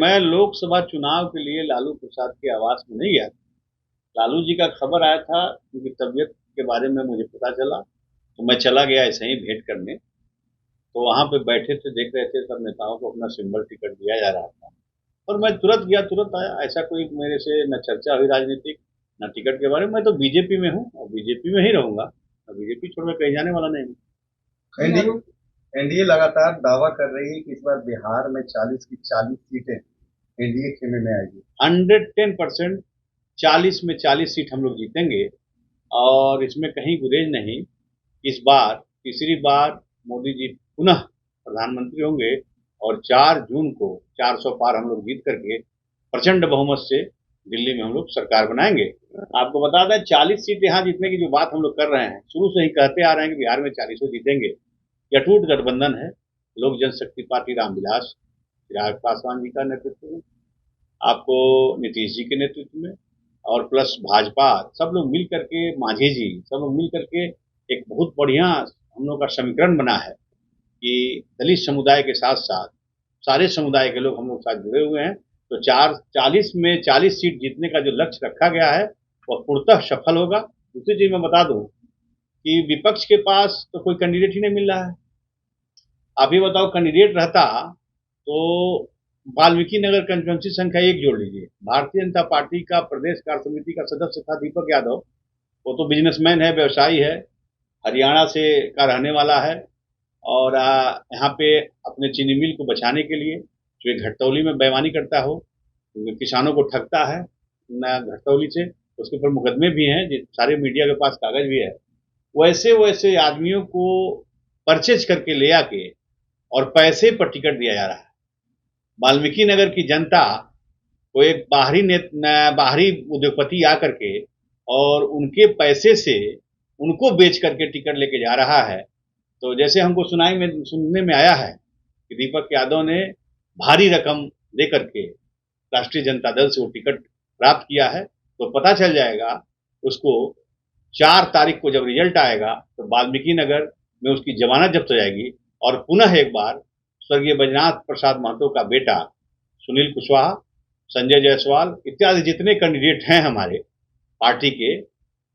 मैं लोकसभा चुनाव के लिए लालू प्रसाद के आवास में नहीं गया। लालू जी का खबर आया था, उनकी तबीयत के बारे में मुझे पता चला, तो मैं चला गया ऐसे ही भेंट करने। तो वहां पे बैठे थे, देख रहे थे सब नेताओं को अपना सिंबल टिकट दिया जा रहा था, और मैं तुरंत गया, तुरंत आया। ऐसा कोई मेरे से न चर्चा हुई राजनीतिक, न टिकट के बारे में। मैं तो बीजेपी में हूँ और बीजेपी में ही रहूंगा, और बीजेपी छोड़ मैं कहीं जाने वाला नहीं हूँ। एनडीए लगातार दावा कर रही है कि इस बार बिहार में 40 की 40 सीटें एनडीए खेमे में आएगी। 110% 40 में 40 सीट हम लोग जीतेंगे, और इसमें कहीं गुरेज नहीं। इस बार तीसरी बार मोदी जी पुनः प्रधानमंत्री होंगे, और 4 जून को 400 पार हम लोग जीत करके प्रचंड बहुमत से दिल्ली में हम लोग सरकार बनाएंगे। आपको बता दें, 40 सीट यहाँ जीतने की जो बात हम लोग कर रहे हैं, शुरू से ही कहते आ रहे हैं कि बिहार में 40 जीतेंगे। यह अटूट गठबंधन है, लोक जनशक्ति पार्टी रामविलास चिराग पासवान जी का नेतृत्व में, आपको नीतीश जी के नेतृत्व में, और प्लस भाजपा, सब लोग मिल करके, मांझी जी, सब लोग मिल करके एक बहुत बढ़िया हम लोग का समीकरण बना है कि दलित समुदाय के साथ साथ सारे समुदाय के लोग हम लोग साथ जुड़े हुए हैं। तो 40 में 40 सीट जीतने का जो लक्ष्य रखा गया है वह पूर्णतः सफल होगा। दूसरी चीज मैं बता दूं कि विपक्ष के पास तो कोई कैंडिडेट ही नहीं मिल रहा है। आप ये बताओ, कैंडिडेट रहता तो वाल्मीकि नगर कंस्टिट्यूंसी संख्या 1 जोड़ लीजिए। भारतीय जनता पार्टी का प्रदेश कार्य समिति का सदस्य था दीपक यादव, वो तो बिजनेसमैन है, व्यवसायी है, हरियाणा से का रहने वाला है, और यहाँ पे अपने चीनी मिल को बचाने के लिए जो एक घटतौली में बेईमानी करता हो, किसानों को ठगता है न घटतौली से, उसके ऊपर मुकदमे भी हैं, सारे मीडिया के पास कागज भी है। वैसे वैसे आदमियों को परचेज करके ले आके और पैसे पर टिकट दिया जा रहा है। वाल्मीकि नगर की जनता को एक बाहरी उद्योगपति आकर के और उनके पैसे से उनको बेच करके टिकट लेके जा रहा है। तो जैसे हमको सुनने में आया है कि दीपक यादव ने भारी रकम दे करके राष्ट्रीय जनता दल से वो टिकट प्राप्त किया है, तो पता चल जाएगा उसको 4 तारीख को जब रिजल्ट आएगा तो वाल्मीकि नगर में उसकी जमानत जब्त हो जाएगी, और पुनः एक बार स्वर्गीय बैजनाथ प्रसाद महतो का बेटा सुनील कुशवाहा, संजय जायसवाल इत्यादि जितने कैंडिडेट हैं हमारे पार्टी के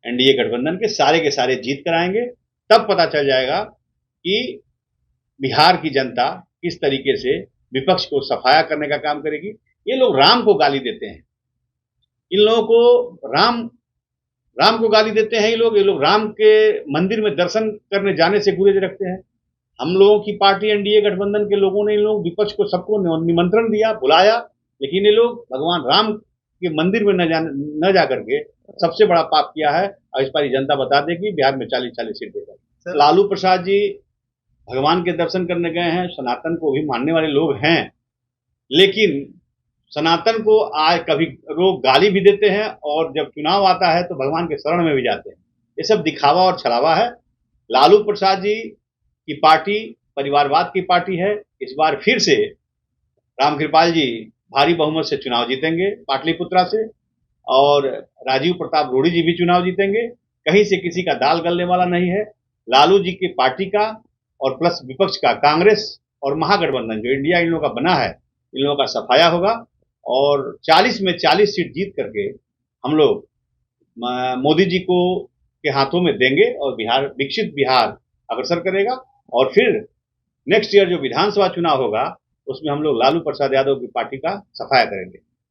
एनडीए गठबंधन के सारे जीत कराएंगे। तब पता चल जाएगा कि बिहार की जनता किस तरीके से विपक्ष को सफाया करने का काम करेगी। ये लोग राम को गाली देते हैं, इन लोगों को राम को गाली देते हैं। ये लोग राम के मंदिर में दर्शन करने जाने से गुरेज रखते हैं। हम लोगों की पार्टी एनडीए गठबंधन के लोगों ने इन लोग विपक्ष को सबको निमंत्रण दिया, बुलाया, लेकिन ये लोग भगवान राम के मंदिर में न जा करके सबसे बड़ा पाप किया है। और इस बार जनता बता देगी बिहार में 40-40 सीट देगा। लालू प्रसाद जी भगवान के दर्शन करने गए हैं, सनातन को भी मानने वाले लोग हैं, लेकिन सनातन को कभी लोग गाली भी देते हैं, और जब चुनाव आता है तो भगवान के शरण में भी जाते हैं। ये सब दिखावा और छलावा है। लालू प्रसाद जी की पार्टी परिवारवाद की पार्टी है। इस बार फिर से रामकृपाल जी भारी बहुमत से चुनाव जीतेंगे पाटलिपुत्रा से, और राजीव प्रताप रूडी जी भी चुनाव जीतेंगे। कहीं से किसी का दाल गलने वाला नहीं है। लालू जी की पार्टी का और प्लस विपक्ष का, कांग्रेस और महागठबंधन जो इंडिया इन लोगों का बना है, इन लोगों का सफाया होगा, और 40 में 40 सीट जीत करके हम लोग मोदी जी को के हाथों में देंगे, और बिहार विकसित बिहार अग्रसर करेगा। और फिर नेक्स्ट ईयर जो विधानसभा चुनाव होगा उसमें हम लोग लालू प्रसाद यादव की पार्टी का सफाया करेंगे।